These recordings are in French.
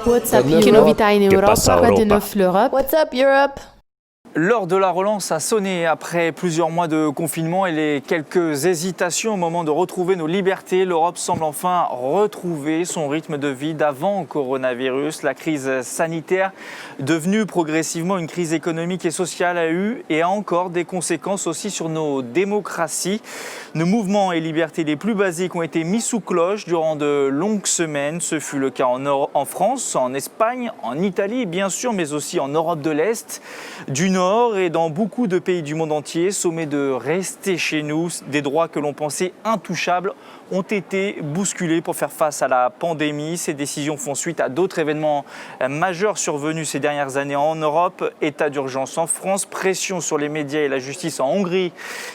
What's up Che novità in Che Europa? passa a Quoi de Europa? neuf l'Europe? What's up Europe? L'heure de la relance a sonné après plusieurs mois de confinement et les quelques hésitations au moment de retrouver nos libertés. L'Europe semble enfin retrouver son rythme de vie d'avant coronavirus. La crise sanitaire, devenue progressivement une crise économique et sociale, a eu et a encore des conséquences aussi sur nos démocraties. Nos mouvements et libertés les plus basiques ont été mis sous cloche durant de longues semaines. Ce fut le cas en France, en Espagne, en Italie bien sûr, mais aussi en Europe de l'Est, du Nord et dans beaucoup de pays du monde entier. Sommés de rester chez nous, des droits que l'on pensait intouchables ont été bousculés pour faire face à la pandémie. Ces décisions font suite à d'autres événements majeurs survenus ces dernières années en Europe. État d'urgence en France, pression sur les médias et la justice en Hongrie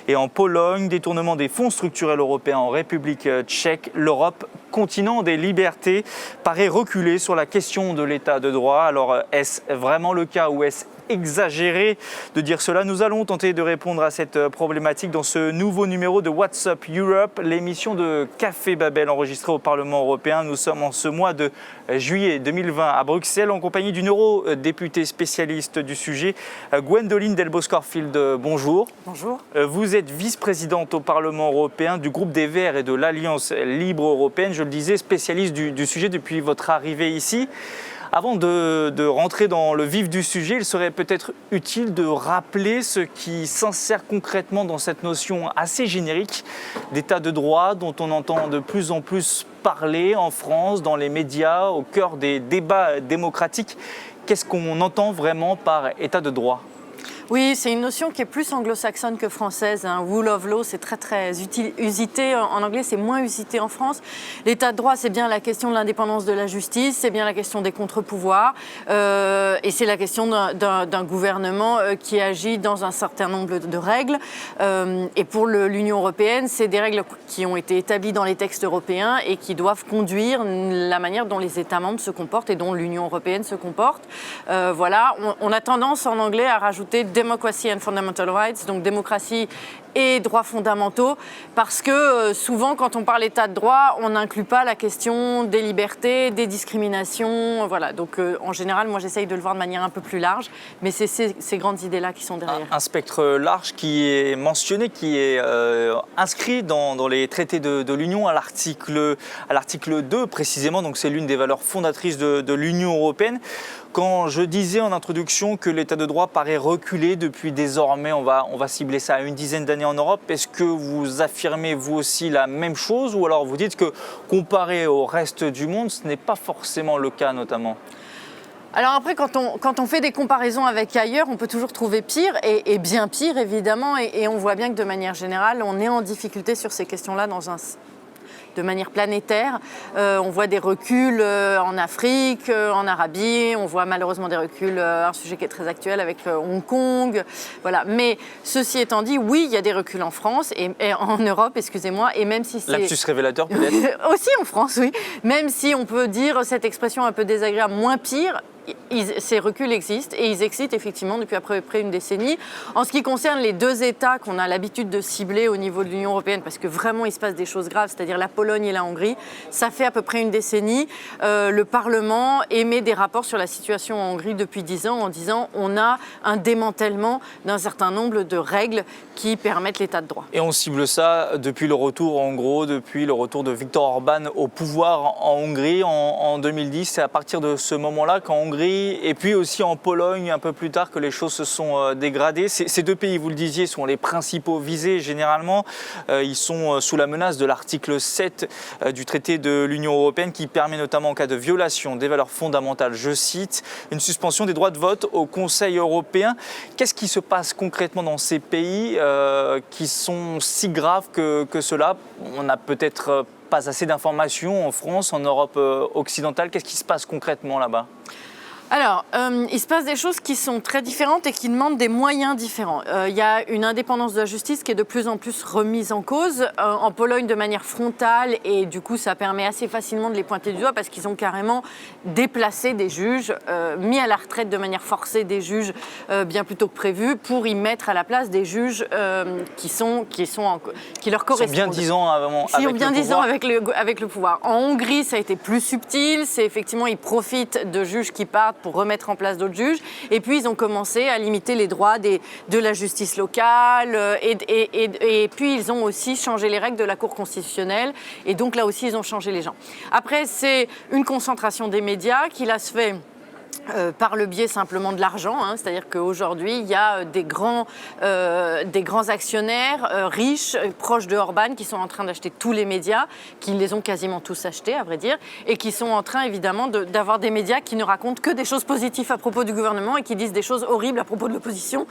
et en Pologne, détournement des fonds structurels européens en République tchèque. L'Europe, continent des libertés, paraît reculer sur la question de l'état de droit. Alors est-ce vraiment le cas ou est-ce exagéré de dire cela? Nous allons tenter de répondre à cette problématique dans ce nouveau numéro de What's Up Europe, l'émission de Café Babel enregistrée au Parlement européen. Nous sommes en ce mois de juillet 2020 à Bruxelles en compagnie d'une eurodéputée spécialiste du sujet, Gwendoline Delbos-Corfield. Bonjour. Bonjour. Vous êtes vice-présidente au Parlement européen du groupe des Verts et de l'Alliance libre européenne. Je le disais, spécialiste du sujet depuis votre arrivée ici. Avant de rentrer dans le vif du sujet, il serait peut-être utile de rappeler ce qui s'insère concrètement dans cette notion assez générique d'état de droit dont on entend de plus en plus parler en France, dans les médias, au cœur des débats démocratiques. Qu'est-ce qu'on entend vraiment par état de droit ? Oui, c'est une notion qui est plus anglo-saxonne que française. Rule of law, c'est très usité. En anglais, c'est moins usité en France. L'état de droit, c'est bien la question de l'indépendance de la justice, c'est bien la question des contre-pouvoirs et c'est la question d'un gouvernement qui agit dans un certain nombre de règles. Et pour l'Union européenne, c'est des règles qui ont été établies dans les textes européens et qui doivent conduire la manière dont les États membres se comportent et dont l'Union européenne se comporte. Voilà, on a tendance en anglais à rajouter Democracy and Fundamental Rights, donc démocratie et droits fondamentaux, parce que souvent quand on parle d'état de droit, on n'inclut pas la question des libertés, des discriminations, voilà. Donc en général, moi j'essaye de le voir de manière un peu plus large, mais c'est ces grandes idées-là qui sont derrière. Un spectre large qui est mentionné, qui est inscrit dans les traités de l'Union à l'article 2 précisément, donc c'est l'une des valeurs fondatrices de l'Union européenne. Quand je disais en introduction que l'état de droit paraît reculer depuis désormais, on va cibler ça à une dizaine d'années en Europe, est-ce que vous affirmez vous aussi la même chose ou alors vous dites que comparé au reste du monde, ce n'est pas forcément le cas notamment ? Alors après, quand on fait des comparaisons avec ailleurs, on peut toujours trouver pire et bien pire évidemment et on voit bien que de manière générale, on est en difficulté sur ces questions-là de manière planétaire. On voit des reculs en Afrique, en Arabie, on voit malheureusement des reculs, un sujet qui est très actuel avec Hong Kong. Voilà. Mais ceci étant dit, oui, il y a des reculs en France et en Europe, excusez-moi, et même si c'est... Lapsus révélateur peut-être. Aussi en France, oui. Même si on peut dire cette expression un peu désagréable, moins pire, ces reculs existent et ils existent effectivement depuis à peu près une décennie. En ce qui concerne les deux États qu'on a l'habitude de cibler au niveau de l'Union européenne, parce que vraiment il se passe des choses graves, c'est-à-dire la Pologne et la Hongrie, ça fait à peu près une décennie. Le Parlement émet des rapports sur la situation en Hongrie depuis 10 ans en disant on a un démantèlement d'un certain nombre de règles qui permettent l'état de droit. Et on cible ça depuis le retour de Viktor Orban au pouvoir en Hongrie en 2010. C'est à partir de ce moment-là qu'en Hongrie et puis aussi en Pologne un peu plus tard que les choses se sont dégradées. Ces deux pays, vous le disiez, sont les principaux visés généralement. Ils sont sous la menace de l'article 7 du traité de l'Union européenne qui permet notamment en cas de violation des valeurs fondamentales, je cite, une suspension des droits de vote au Conseil européen. Qu'est-ce qui se passe concrètement dans ces pays qui sont si graves que cela? On n'a peut-être pas assez d'informations en France, en Europe occidentale. Qu'est-ce qui se passe concrètement là-bas ? Alors, il se passe des choses qui sont très différentes et qui demandent des moyens différents. Il y a une indépendance de la justice qui est de plus en plus remise en cause. En Pologne, de manière frontale, et du coup, ça permet assez facilement de les pointer du doigt parce qu'ils ont carrément déplacé des juges, mis à la retraite de manière forcée des juges bien plus tôt que prévu pour y mettre à la place des juges qui leur correspondent. Ils ont bien 10 ans avant, Ils ont bien 10 ans avec le pouvoir. En Hongrie, ça a été plus subtil. C'est effectivement, ils profitent de juges qui partent pour remettre en place d'autres juges. Et puis, ils ont commencé à limiter les droits de la justice locale. Et puis, ils ont aussi changé les règles de la Cour constitutionnelle. Et donc, là aussi, ils ont changé les gens. Après, c'est une concentration des médias qui, là, se fait par le biais simplement de l'argent, c'est-à-dire qu'aujourd'hui, il y a des grands actionnaires riches, proches de Orban, qui sont en train d'acheter tous les médias, qui les ont quasiment tous achetés, à vrai dire, et qui sont en train, évidemment, d'avoir des médias qui ne racontent que des choses positives à propos du gouvernement et qui disent des choses horribles à propos de l'opposition.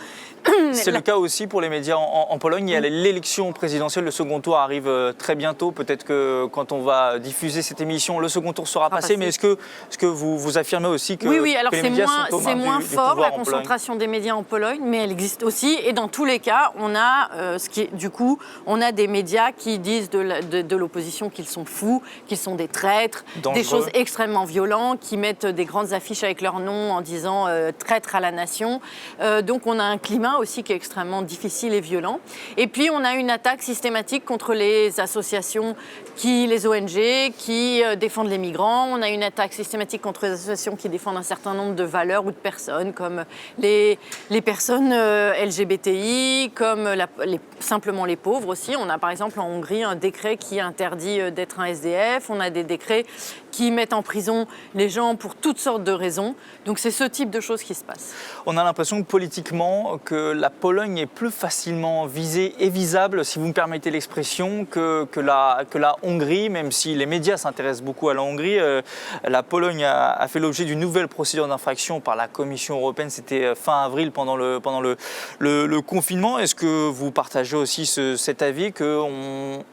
C'est le cas aussi pour les médias en Pologne. Il y a l'élection présidentielle, le second tour arrive très bientôt. Peut-être que quand on va diffuser cette émission, le second tour sera passé. Mais est-ce que vous affirmez aussi que... Oui, alors c'est moins fort la concentration des médias en Pologne, mais elle existe aussi. Et dans tous les cas, on a des médias qui disent de l'opposition qu'ils sont fous, qu'ils sont des traîtres, dangereux, des choses extrêmement violentes, qui mettent des grandes affiches avec leur nom en disant traître à la nation. Donc on a un climat aussi qui est extrêmement difficile et violent. Et puis on a une attaque systématique contre les associations, les ONG qui défendent les migrants. On a une attaque systématique contre les associations qui défendent un certain nombre de valeurs ou de personnes, comme les personnes LGBTI, comme simplement les pauvres aussi. On a par exemple en Hongrie un décret qui interdit d'être un SDF. On a des décrets qui mettent en prison les gens pour toutes sortes de raisons. Donc c'est ce type de choses qui se passent. On a l'impression que politiquement, que la Pologne est plus facilement visée et visable, si vous me permettez l'expression, que la Hongrie, même si les médias s'intéressent beaucoup à la Hongrie. La Pologne a fait l'objet d'une nouvelle procédure d'infraction par la Commission européenne. C'était fin avril pendant le confinement. Est-ce que vous partagez aussi cet avis qu'on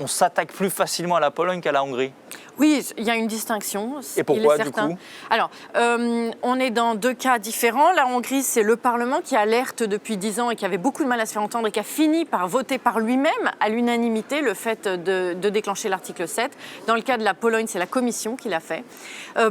s'attaque plus facilement à la Pologne qu'à la Hongrie ? Oui, il y a une distinction. Et pourquoi, du coup ? Alors, on est dans deux cas différents. La Hongrie, c'est le Parlement qui alerte depuis 10 ans et qui avait beaucoup de mal à se faire entendre et qui a fini par voter par lui-même, à l'unanimité, le fait de déclencher l'article 7. Dans le cas de la Pologne, c'est la Commission qui l'a fait.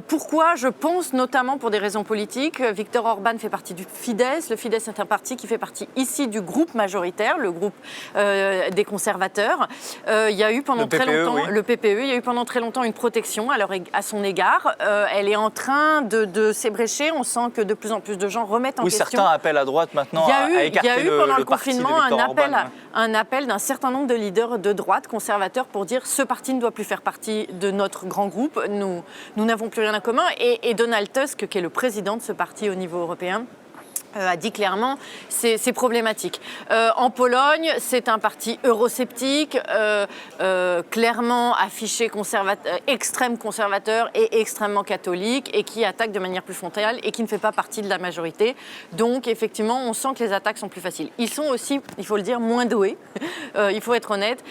Pourquoi ? Je pense notamment pour des raisons politiques. Viktor Orban fait partie du Fidesz. Le Fidesz est un parti qui fait partie ici du groupe majoritaire, le groupe des conservateurs. Il y a eu pendant très longtemps, le PPE, il y a eu pendant très longtemps une protection à son égard. Elle est en train de s'ébrécher. On sent que de plus en plus de gens remettent en question. Oui, certains appellent à droite maintenant à écarter le Il y a eu pendant le parti de confinement Viktor un appel d'un certain nombre de leaders de droite conservateurs pour dire ce parti ne doit plus faire partie de notre grand groupe. Nous n'avons plus rien en commun. Et Donald Tusk, qui est le président de ce parti au niveau européen, a dit clairement c'est problématique. En Pologne, c'est un parti eurosceptique, clairement affiché extrême conservateur et extrêmement catholique et qui attaque de manière plus frontale et qui ne fait pas partie de la majorité. Donc effectivement, on sent que les attaques sont plus faciles. Ils sont aussi, il faut le dire, moins doués, il faut être honnête.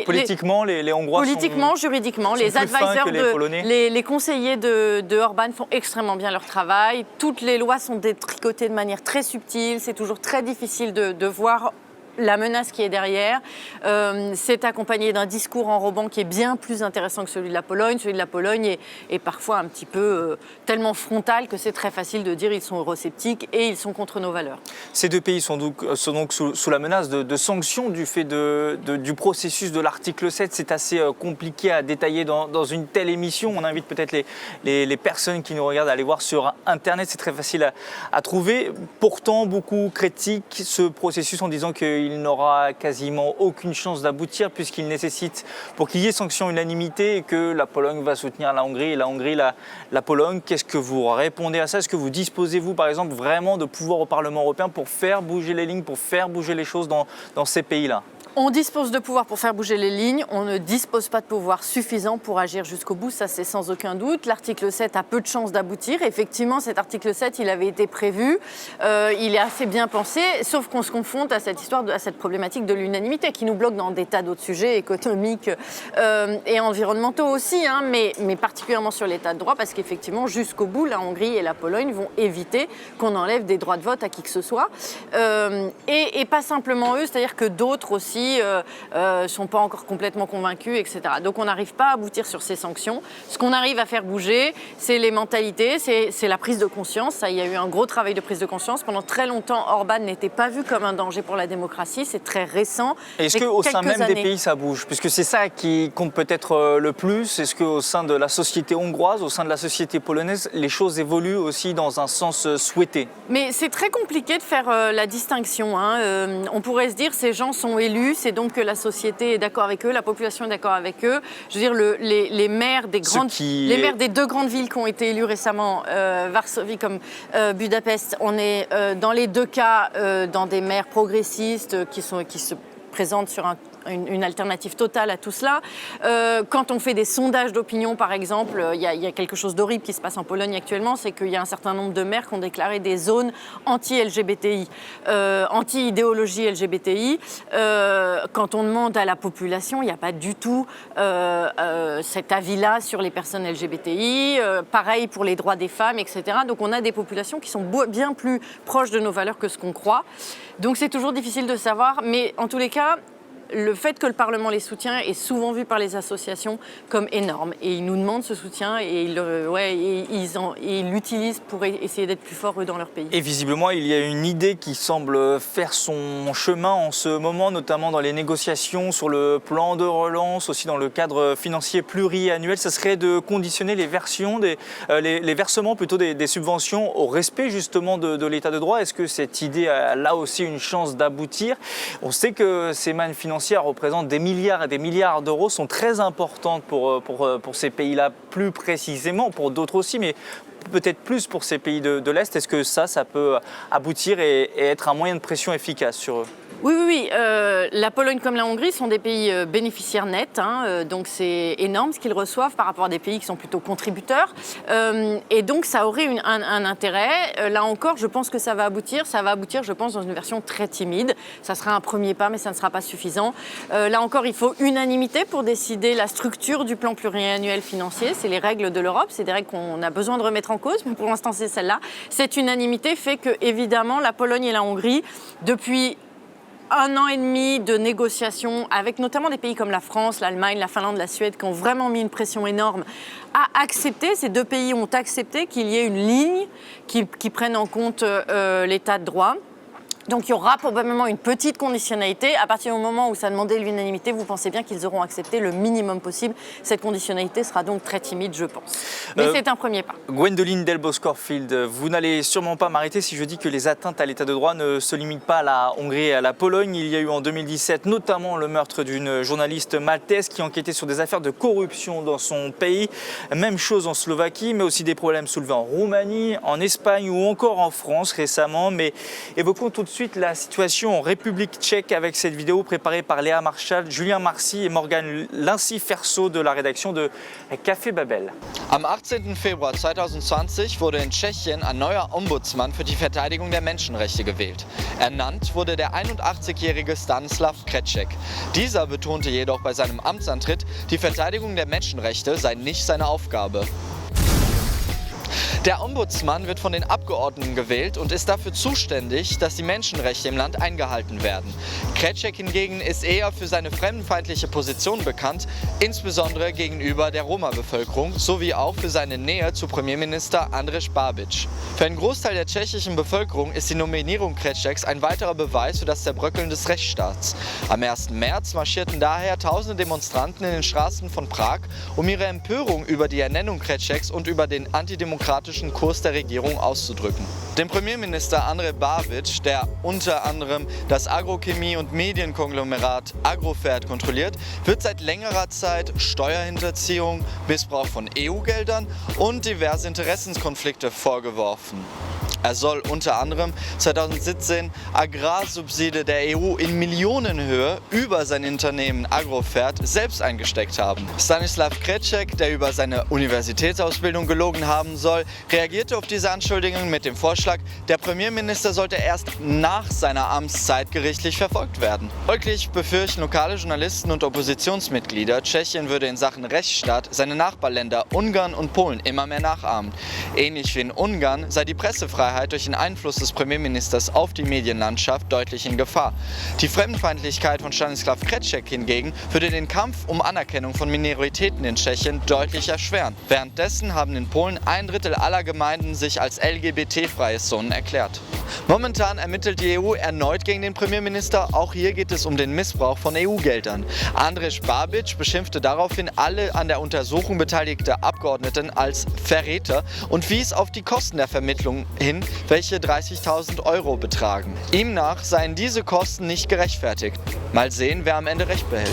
Politiquement, les Hongrois politiquement, juridiquement, les advisors, les conseillers de Orban font extrêmement bien leur travail. Toutes les lois sont tricoté de manière très subtile, c'est toujours très difficile de voir la menace qui est derrière. C'est accompagné d'un discours enrobant qui est bien plus intéressant que celui de la Pologne. Celui de la Pologne est parfois un petit peu tellement frontal que c'est très facile de dire ils sont eurosceptiques et ils sont contre nos valeurs. Ces deux pays sont donc sous la menace de sanctions du fait du processus de l'article 7. C'est assez compliqué à détailler dans une telle émission. On invite peut-être les personnes qui nous regardent à aller voir sur Internet. C'est très facile à trouver. Pourtant, beaucoup critiquent ce processus en disant qu'il n'aura quasiment aucune chance d'aboutir puisqu'il nécessite, pour qu'il y ait sanction unanimité, et que la Pologne va soutenir la Hongrie et la Hongrie la Pologne. Qu'est-ce que vous répondez à ça ? Est-ce que vous disposez, vous, par exemple, vraiment de pouvoir au Parlement européen pour faire bouger les lignes, pour faire bouger les choses dans ces pays-là ? On dispose de pouvoir pour faire bouger les lignes, on ne dispose pas de pouvoir suffisant pour agir jusqu'au bout, ça c'est sans aucun doute. L'article 7 a peu de chances d'aboutir. Effectivement, cet article 7, il avait été prévu, il est assez bien pensé, sauf qu'on se confronte à cette histoire, à cette problématique de l'unanimité qui nous bloque dans des tas d'autres sujets économiques et environnementaux aussi, hein, mais particulièrement sur l'état de droit, parce qu'effectivement, jusqu'au bout, la Hongrie et la Pologne vont éviter qu'on enlève des droits de vote à qui que ce soit. Et pas simplement eux, c'est-à-dire que d'autres aussi sont pas encore complètement convaincus, etc. Donc on n'arrive pas à aboutir sur ces sanctions. Ce qu'on arrive à faire bouger, c'est les mentalités, c'est la prise de conscience. Ça, il y a eu un gros travail de prise de conscience. Pendant très longtemps, Orban n'était pas vu comme un danger pour la démocratie. C'est très récent. Est-ce qu'au sein même des pays, ça bouge? Puisque c'est ça qui compte peut-être le plus. Est-ce qu'au sein de la société hongroise, au sein de la société polonaise, les choses évoluent aussi dans un sens souhaité? Mais c'est très compliqué de faire la distinction, hein. On pourrait se dire ces gens sont élus, c'est donc que la société est d'accord avec eux, la population est d'accord avec eux. Je veux dire, les maires des maires des deux grandes villes qui ont été élus récemment, Varsovie comme Budapest, on est dans les deux cas dans des maires progressistes qui se présentent sur une alternative totale à tout cela. Quand on fait des sondages d'opinion, par exemple, il y a quelque chose d'horrible qui se passe en Pologne actuellement, c'est qu'il y a un certain nombre de maires qui ont déclaré des zones anti-LGBTI, anti-idéologie LGBTI. Quand on demande à la population, il n'y a pas du tout cet avis-là sur les personnes LGBTI. Pareil pour les droits des femmes, etc. Donc on a des populations qui sont bien plus proches de nos valeurs que ce qu'on croit. Donc c'est toujours difficile de savoir, mais en tous les cas, le fait que le Parlement les soutient est souvent vu par les associations comme énorme. Et ils nous demandent ce soutien et ils l'utilisent pour essayer d'être plus forts eux, dans leur pays. Et visiblement, il y a une idée qui semble faire son chemin en ce moment, notamment dans les négociations sur le plan de relance, aussi dans le cadre financier pluriannuel. Ce serait de conditionner les versements plutôt des subventions au respect justement de l'état de droit. Est-ce que cette idée a là aussi une chance d'aboutir? On sait que ces mannes financières représentent des milliards et des milliards d'euros, sont très importantes pour ces pays-là plus précisément, pour d'autres aussi, mais peut-être plus pour ces pays de l'Est. Est-ce que ça peut aboutir et être un moyen de pression efficace sur eux? Oui. La Pologne comme la Hongrie sont des pays bénéficiaires nets, hein, donc c'est énorme ce qu'ils reçoivent par rapport à des pays qui sont plutôt contributeurs. Et donc ça aurait un intérêt. Là encore, je pense que ça va aboutir. Ça va aboutir, je pense, dans une version très timide. Ça sera un premier pas, mais ça ne sera pas suffisant. Là encore, il faut unanimité pour décider la structure du plan pluriannuel financier. C'est les règles de l'Europe, c'est des règles qu'on a besoin de remettre en cause, mais pour l'instant, c'est celle-là. Cette unanimité fait que, évidemment, la Pologne et la Hongrie, depuis 1 an et demi de négociations avec notamment des pays comme la France, l'Allemagne, la Finlande, la Suède qui ont vraiment mis une pression énorme à accepter, ces deux pays ont accepté qu'il y ait une ligne qui prenne en compte l'état de droit. Donc il y aura probablement une petite conditionnalité. À partir du moment où ça demandait l'unanimité, vous pensez bien qu'ils auront accepté le minimum possible. Cette conditionnalité sera donc très timide, je pense. Mais c'est un premier pas. Gwendoline Delbos-Corfield, vous n'allez sûrement pas m'arrêter si je dis que les atteintes à l'état de droit ne se limitent pas à la Hongrie et à la Pologne. Il y a eu en 2017 notamment le meurtre d'une journaliste maltaise qui enquêtait sur des affaires de corruption dans son pays. Même chose en Slovaquie, mais aussi des problèmes soulevés en Roumanie, en Espagne ou encore en France récemment. Mais évoquons tout de suite la situation en République tchèque avec cette vidéo préparée par Léa Marchal, Julien Marcy et Morgane Lincy-Ferso de la rédaction de Café Babel. Am 18. Februar 2020 wurde in Tschechien ein neuer Ombudsmann für die Verteidigung der Menschenrechte gewählt. Ernannt wurde der 81-jährige Stanislav Křeček. Dieser betonte jedoch bei seinem Amtsantritt, die Verteidigung der Menschenrechte sei nicht seine Aufgabe. Der Ombudsmann wird von den Abgeordneten gewählt und ist dafür zuständig, dass die Menschenrechte im Land eingehalten werden. Křeček hingegen ist eher für seine fremdenfeindliche Position bekannt, insbesondere gegenüber der Roma-Bevölkerung, sowie auch für seine Nähe zu Premierminister Andrej Babiš. Für einen Großteil der tschechischen Bevölkerung ist die Nominierung Křečeks ein weiterer Beweis für das Zerbröckeln des Rechtsstaats. Am 1. März marschierten daher tausende Demonstranten in den Straßen von Prag, um ihre Empörung über die Ernennung Křečeks und über den antidemokratischen Kurs der Regierung auszudrücken. Dem Premierminister Andrej Babiš, der unter anderem das Agrochemie- und Medienkonglomerat Agrofert kontrolliert, wird seit längerer Zeit Steuerhinterziehung, Missbrauch von EU-Geldern und diverse Interessenskonflikte vorgeworfen. Er soll unter anderem 2017 Agrarsubside der EU in Millionenhöhe über sein Unternehmen Agrofert selbst eingesteckt haben. Stanislav Křeček, der über seine Universitätsausbildung gelogen haben soll, reagierte auf diese Anschuldigungen mit dem Vorschlag, der Premierminister sollte erst nach seiner Amtszeit gerichtlich verfolgt werden. Folglich befürchten lokale Journalisten und Oppositionsmitglieder, Tschechien würde in Sachen Rechtsstaat seine Nachbarländer Ungarn und Polen immer mehr nachahmen. Ähnlich wie in Ungarn sei die Pressefreiheit durch den Einfluss des Premierministers auf die Medienlandschaft deutlich in Gefahr. Die Fremdenfeindlichkeit von Stanislav Křeček hingegen würde den Kampf um Anerkennung von Minoritäten in Tschechien deutlich erschweren. Währenddessen haben in Polen 1/3 aller Gemeinden sich als LGBT-freie Zonen erklärt. Momentan ermittelt die EU erneut gegen den Premierminister. Auch hier geht es um den Missbrauch von EU-Geldern. Andrej Babiš beschimpfte daraufhin alle an der Untersuchung beteiligte Abgeordneten als Verräter und wies auf die Kosten der Vermittlung hin, welche 30.000 € betragen. Ihm nach seien diese Kosten nicht gerechtfertigt. Mal sehen, wer am Ende Recht behält.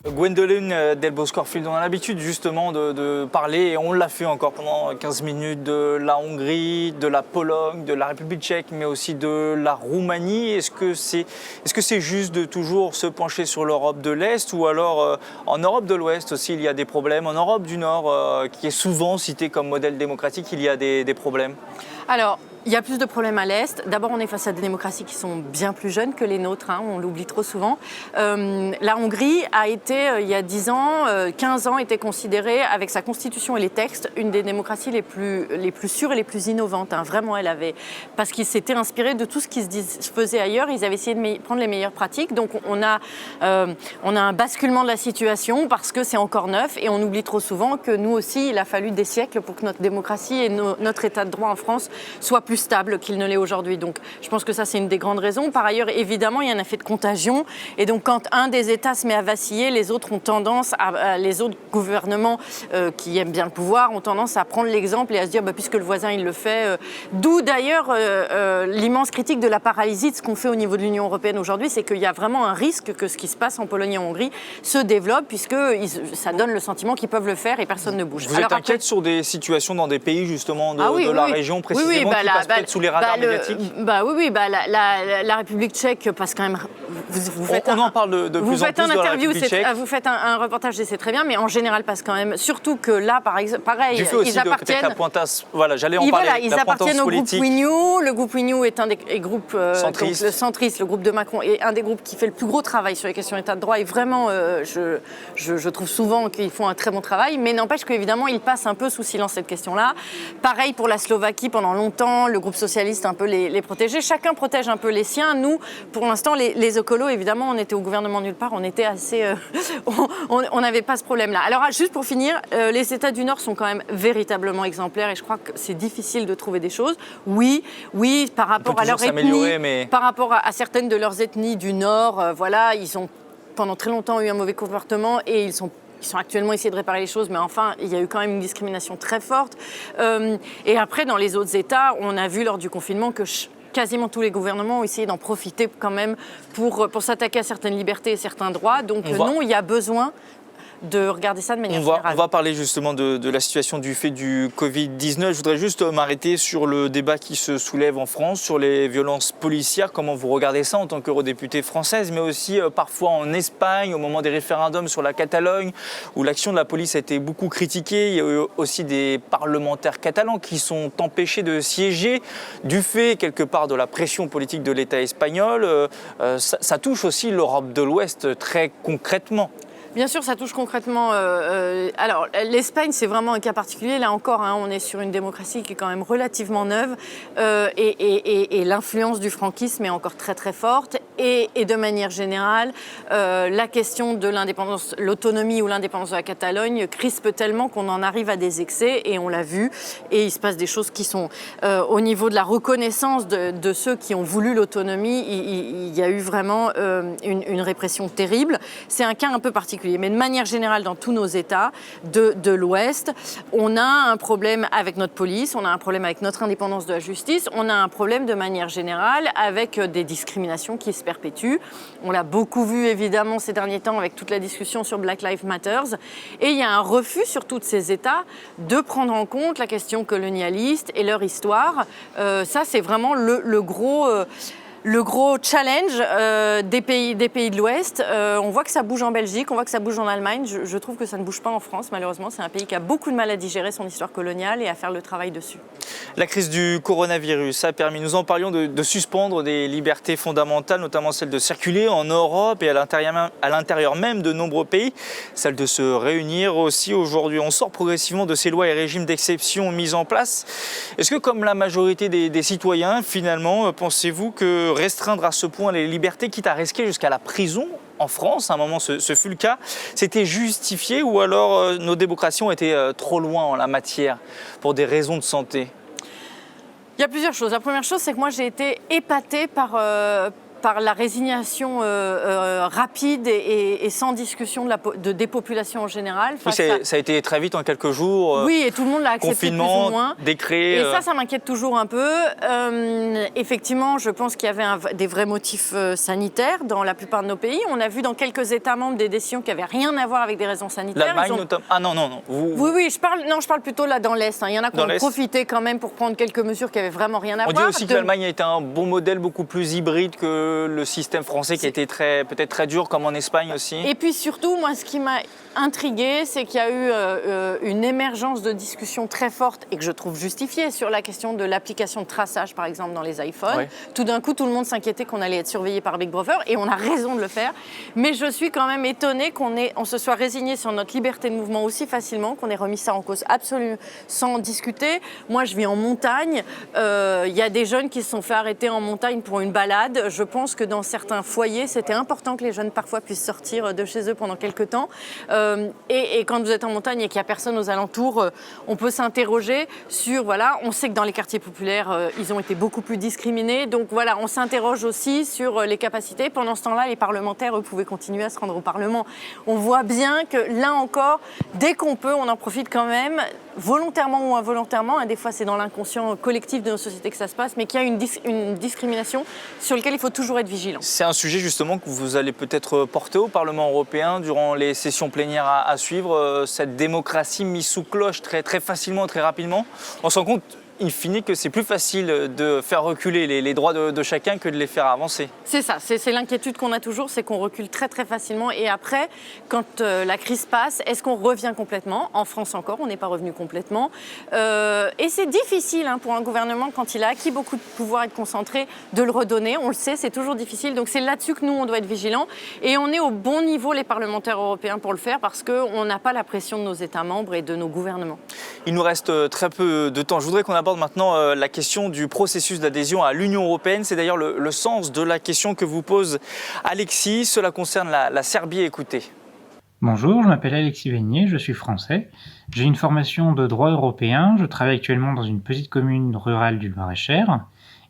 Gwendoline Delbos-Corfield, on a l'habitude justement de parler, et on l'a fait encore pendant 15 minutes, de la Hongrie, de la Pologne, de la République tchèque, mais aussi de la Roumanie. Est-ce que c'est juste de toujours se pencher sur l'Europe de l'Est, ou alors en Europe de l'Ouest aussi il y a des problèmes, en Europe du Nord, qui est souvent cité comme modèle démocratique, il y a des problèmes? Alors, il y a plus de problèmes à l'Est. D'abord, on est face à des démocraties qui sont bien plus jeunes que les nôtres, hein, on l'oublie trop souvent. La Hongrie a été, il y a 10 ans, 15 ans, était considérée, avec sa constitution et les textes, une des démocraties les plus sûres et les plus innovantes. Hein. Vraiment, elle avait... Parce qu'ils s'étaient inspirés de tout ce qui se faisait ailleurs, ils avaient essayé de prendre les meilleures pratiques. Donc, on a un basculement de la situation parce que c'est encore neuf, et on oublie trop souvent que nous aussi, il a fallu des siècles pour que notre démocratie et notre état de droit en France soit plus stable qu'il ne l'est aujourd'hui. Donc je pense que ça, c'est une des grandes raisons. Par ailleurs, évidemment, il y a un effet de contagion, et donc quand un des États se met à vaciller, les autres ont tendance les autres gouvernements qui aiment bien le pouvoir ont tendance à prendre l'exemple et à se dire puisque le voisin il le fait. D'où d'ailleurs l'immense critique de la paralysie de ce qu'on fait au niveau de l'Union européenne aujourd'hui, c'est qu'il y a vraiment un risque que ce qui se passe en Pologne et en Hongrie se développe, puisque ça donne le sentiment qu'ils peuvent le faire et personne ne bouge. Vous êtes inquiète sur des situations dans des pays justement de la région précisément qui passent peut-être sous les radars médiatiques? La République tchèque passe quand même... On en parle de plus en plus de la République tchèque. Vous faites un reportage, c'est très bien, mais en général passe quand même... Surtout que là, pareil, du fait aussi ils appartiennent... la pointasse, voilà, j'allais en parler. Ils appartiennent au groupe Renew. Le groupe Renew est un des groupes centristes. Donc, le centriste, le groupe de Macron, est un des groupes qui fait le plus gros travail sur les questions d'état de droit. Et vraiment, je trouve souvent qu'ils font un très bon travail, mais n'empêche qu'évidemment, ils passent un peu sous silence cette question-là. Pareil pour la Slovaquie, pendant longtemps, le groupe socialiste un peu les protégeait. Chacun protège un peu les siens. Nous, pour l'instant, les écolos, évidemment, on était au gouvernement nulle part, on était assez... on n'avait pas ce problème-là. Alors, juste pour finir, les États du Nord sont quand même véritablement exemplaires, et je crois que c'est difficile de trouver des choses. Oui, par rapport à leur ethnie, mais... par rapport à certaines de leurs ethnies du Nord, voilà, ils ont pendant très longtemps eu un mauvais comportement, et ils sont actuellement essayés de réparer les choses, mais enfin, il y a eu quand même une discrimination très forte. Et après, dans les autres États, on a vu lors du confinement que quasiment tous les gouvernements ont essayé d'en profiter quand même pour s'attaquer à certaines libertés et certains droits. Donc non, il y a besoin de regarder ça de manière générale. On va parler justement de la situation du fait du Covid-19. Je voudrais juste m'arrêter sur le débat qui se soulève en France, sur les violences policières. Comment vous regardez ça en tant qu'eurodéputée française, mais aussi parfois en Espagne, au moment des référendums sur la Catalogne, où l'action de la police a été beaucoup critiquée. Il y a eu aussi des parlementaires catalans qui sont empêchés de siéger du fait, quelque part, de la pression politique de l'État espagnol. Ça touche aussi l'Europe de l'Ouest très concrètement. Bien sûr, ça touche concrètement. Alors, l'Espagne, c'est vraiment un cas particulier. Là encore, hein, on est sur une démocratie qui est quand même relativement neuve, et l'influence du franquisme est encore très très forte. Et de manière générale, la question de l'indépendance, l'autonomie ou l'indépendance de la Catalogne crispe tellement qu'on en arrive à des excès, et on l'a vu. Et il se passe des choses qui sont au niveau de la reconnaissance de ceux qui ont voulu l'autonomie. Il y a eu vraiment une répression terrible. C'est un cas un peu particulier particulier, mais de manière générale dans tous nos États de l'Ouest, on a un problème avec notre police, on a un problème avec notre indépendance de la justice, on a un problème de manière générale avec des discriminations qui se perpétuent. On l'a beaucoup vu évidemment ces derniers temps avec toute la discussion sur Black Lives Matter. Et il y a un refus sur tous ces États de prendre en compte la question colonialiste et leur histoire. Ça, c'est vraiment le gros challenge des pays de l'Ouest. On voit que ça bouge en Belgique, on voit que ça bouge en Allemagne. Je trouve que ça ne bouge pas en France, malheureusement. C'est un pays qui a beaucoup de mal à digérer son histoire coloniale et à faire le travail dessus. La crise du coronavirus a permis, nous en parlions, de suspendre des libertés fondamentales, notamment celle de circuler en Europe et à l'intérieur même de nombreux pays, celle de se réunir aussi aujourd'hui. On sort progressivement de ces lois et régimes d'exception mis en place. Est-ce que, comme la majorité des citoyens, finalement, pensez-vous que restreindre à ce point les libertés, quitte à risquer jusqu'à la prison en France, à un moment ce fut le cas, c'était justifié ou alors nos démocraties ont été trop loin en la matière pour des raisons de santé? Il y a plusieurs choses. La première chose, c'est que moi j'ai été épatée par la résignation rapide et sans discussion de des populations en général. Oui, ça a été très vite en quelques jours. Oui, et tout le monde l'a accepté plus ou moins. Décret. Et ça m'inquiète toujours un peu. Effectivement, je pense qu'il y avait des vrais motifs sanitaires dans la plupart de nos pays. On a vu dans quelques États membres des décisions qui n'avaient rien à voir avec des raisons sanitaires. L'Allemagne notamment. Ah non. Oui, je parle plutôt là dans l'Est. Il y en a qui ont profité quand même pour prendre quelques mesures qui n'avaient vraiment rien à voir. On dit aussi que l'Allemagne a été un bon modèle, beaucoup plus hybride que le système français qui a été peut-être très dur, comme en Espagne aussi. Et puis surtout, moi, ce qui m'a intriguée, c'est qu'il y a eu une émergence de discussions très forte et que je trouve justifiée sur la question de l'application de traçage, par exemple, dans les iPhones. Oui. Tout d'un coup, tout le monde s'inquiétait qu'on allait être surveillé par Big Brother et on a raison de le faire. Mais je suis quand même étonnée qu'on se soit résigné sur notre liberté de mouvement aussi facilement, qu'on ait remis ça en cause absolument sans discuter. Moi, je vis en montagne. Il y a des jeunes qui se sont fait arrêter en montagne pour une balade. Je pense que dans certains foyers, c'était important que les jeunes parfois puissent sortir de chez eux pendant quelques temps. Et quand vous êtes en montagne et qu'il n'y a personne aux alentours, on peut s'interroger sur, voilà, on sait que dans les quartiers populaires, ils ont été beaucoup plus discriminés. Donc voilà, on s'interroge aussi sur les capacités. Pendant ce temps-là, les parlementaires, eux, pouvaient continuer à se rendre au Parlement. On voit bien que là encore, dès qu'on peut, on en profite quand même, volontairement ou involontairement, et des fois c'est dans l'inconscient collectif de nos sociétés que ça se passe, mais qu'il y a une discrimination sur laquelle il faut toujours être vigilant. C'est un sujet justement que vous allez peut-être porter au Parlement européen durant les sessions plénières à suivre, cette démocratie mise sous cloche très facilement, très rapidement. On se rend compte in fine que c'est plus facile de faire reculer les droits de chacun que de les faire avancer. C'est ça, c'est l'inquiétude qu'on a toujours, c'est qu'on recule très facilement et après, quand la crise passe, est-ce qu'on revient complètement? En France encore, on n'est pas revenu complètement. Et c'est difficile pour un gouvernement, quand il a acquis beaucoup de pouvoir et de concentré, de le redonner. On le sait, c'est toujours difficile. Donc c'est là-dessus que nous, on doit être vigilants. Et on est au bon niveau, les parlementaires européens, pour le faire parce qu'on n'a pas la pression de nos États membres et de nos gouvernements. Il nous reste très peu de temps. Je voudrais qu'on aborde maintenant la question du processus d'adhésion à l'Union européenne. C'est d'ailleurs le sens de la question que vous pose Alexis. Cela concerne la Serbie. Écoutez. Bonjour, je m'appelle Alexis Vénier, je suis français. J'ai une formation de droit européen. Je travaille actuellement dans une petite commune rurale du Loir-et-Cher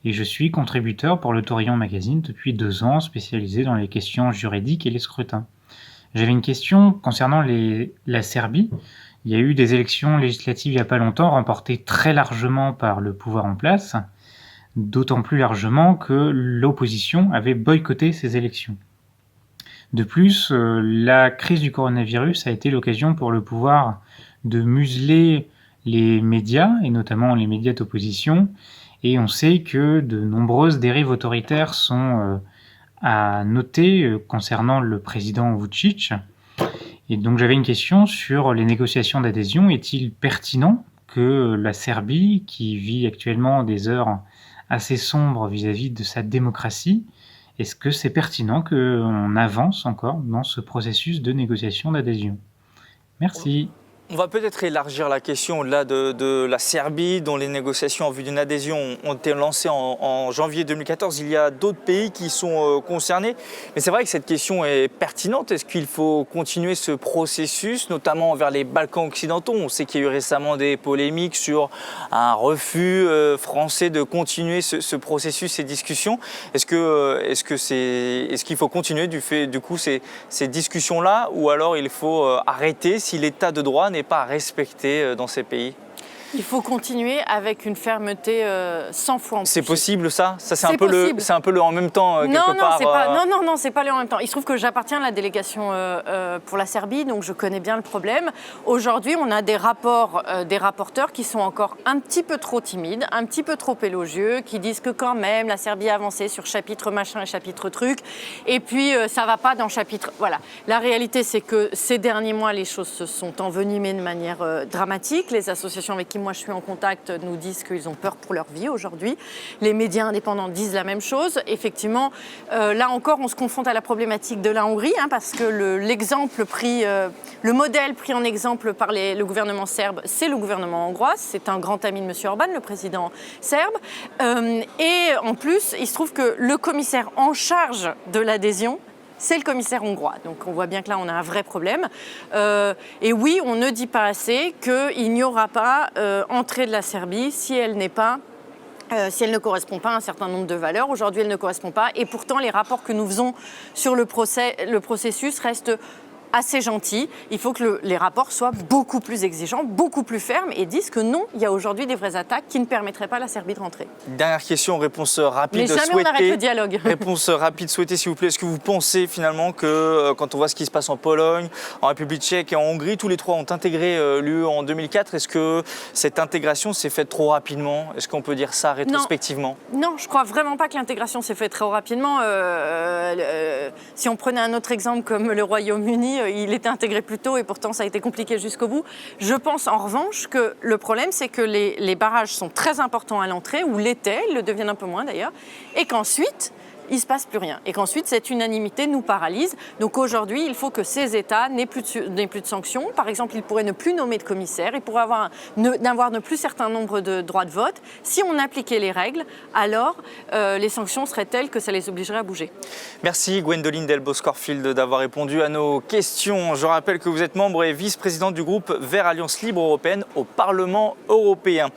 et je suis contributeur pour le Taurillon Magazine depuis 2 ans, spécialisé dans les questions juridiques et les scrutins. J'avais une question concernant la Serbie. Il y a eu des élections législatives il n'y a pas longtemps, remportées très largement par le pouvoir en place, d'autant plus largement que l'opposition avait boycotté ces élections. De plus, la crise du coronavirus a été l'occasion pour le pouvoir de museler les médias, et notamment les médias d'opposition, et on sait que de nombreuses dérives autoritaires sont à noter concernant le président Vučić. Et donc j'avais une question sur les négociations d'adhésion. Est-il pertinent que la Serbie, qui vit actuellement des heures assez sombres vis-à-vis de sa démocratie, est-ce que c'est pertinent qu'on avance encore dans ce processus de négociation d'adhésion? Merci. On va peut-être élargir la question au-delà de la Serbie, dont les négociations en vue d'une adhésion ont été lancées en janvier 2014. Il y a d'autres pays qui sont concernés. Mais c'est vrai que cette question est pertinente. Est-ce qu'il faut continuer ce processus, notamment vers les Balkans occidentaux? On sait qu'il y a eu récemment des polémiques sur un refus français de continuer ce processus, ces discussions. Est-ce qu'il faut continuer ces discussions-là, ou alors il faut arrêter si l'état de droit n'est pas respecté dans ces pays? Il faut continuer avec une fermeté 100 fois amplifiée. C'est possible ça? Ça c'est un peu le en même temps quelque non, part. Non, c'est pas le en même temps. Il se trouve que j'appartiens à la délégation pour la Serbie, donc je connais bien le problème. Aujourd'hui, on a des rapporteurs qui sont encore un petit peu trop timides, un petit peu trop élogieux, qui disent que quand même la Serbie a avancé sur chapitre machin et chapitre truc, et puis ça va pas dans chapitre. Voilà. La réalité, c'est que ces derniers mois, les choses se sont envenimées de manière dramatique. Les associations avec qui moi je suis en contact nous disent qu'ils ont peur pour leur vie aujourd'hui. Les médias indépendants disent la même chose. Effectivement, là encore, on se confronte à la problématique de la Hongrie, parce que le modèle pris en exemple par le gouvernement serbe, c'est le gouvernement hongrois. C'est un grand ami de M. Orban, le président serbe. Et en plus, il se trouve que le commissaire en charge de l'adhésion, c'est le commissaire hongrois. Donc on voit bien que là, on a un vrai problème. Et oui, on ne dit pas assez qu'il n'y aura pas entrée de la Serbie si elle ne correspond pas à un certain nombre de valeurs. Aujourd'hui, elle ne correspond pas. Et pourtant, les rapports que nous faisons sur le processus restent assez gentils. Il faut que les rapports soient beaucoup plus exigeants, beaucoup plus fermes, et disent que non, il y a aujourd'hui des vraies attaques qui ne permettraient pas à la Serbie de rentrer. Dernière question, réponse rapide. Mais jamais on arrête le dialogue. Réponse rapide souhaitée, s'il vous plaît. Est-ce que vous pensez finalement que quand on voit ce qui se passe en Pologne, en République tchèque et en Hongrie, tous les trois ont intégré l'UE en 2004, est-ce que cette intégration s'est faite trop rapidement? Est-ce qu'on peut dire ça rétrospectivement? Non, je crois vraiment pas que l'intégration s'est faite trop rapidement. Si on prenait un autre exemple comme le Royaume-Uni, il était intégré plus tôt et pourtant ça a été compliqué jusqu'au bout. Je pense en revanche que le problème, c'est que les barrages sont très importants à l'entrée, ou l'étaient, ils le deviennent un peu moins d'ailleurs, et qu'ensuite, il ne se passe plus rien. Et qu'ensuite, cette unanimité nous paralyse. Donc aujourd'hui, il faut que ces États n'aient plus de sanctions. Par exemple, ils pourraient ne plus nommer de commissaire, ils pourraient n'avoir ne plus certain nombre de droits de vote. Si on appliquait les règles, alors les sanctions seraient telles que ça les obligerait à bouger. Merci Gwendoline Delbos-Corfield d'avoir répondu à nos questions. Je rappelle que vous êtes membre et vice-présidente du groupe Verts Alliance Libre Européenne au Parlement européen.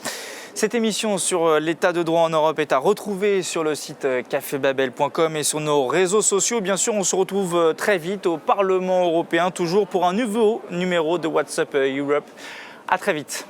Cette émission sur l'état de droit en Europe est à retrouver sur le site cafébabel.com et sur nos réseaux sociaux. Bien sûr, on se retrouve très vite au Parlement européen, toujours pour un nouveau numéro de WhatsApp Europe. À très vite.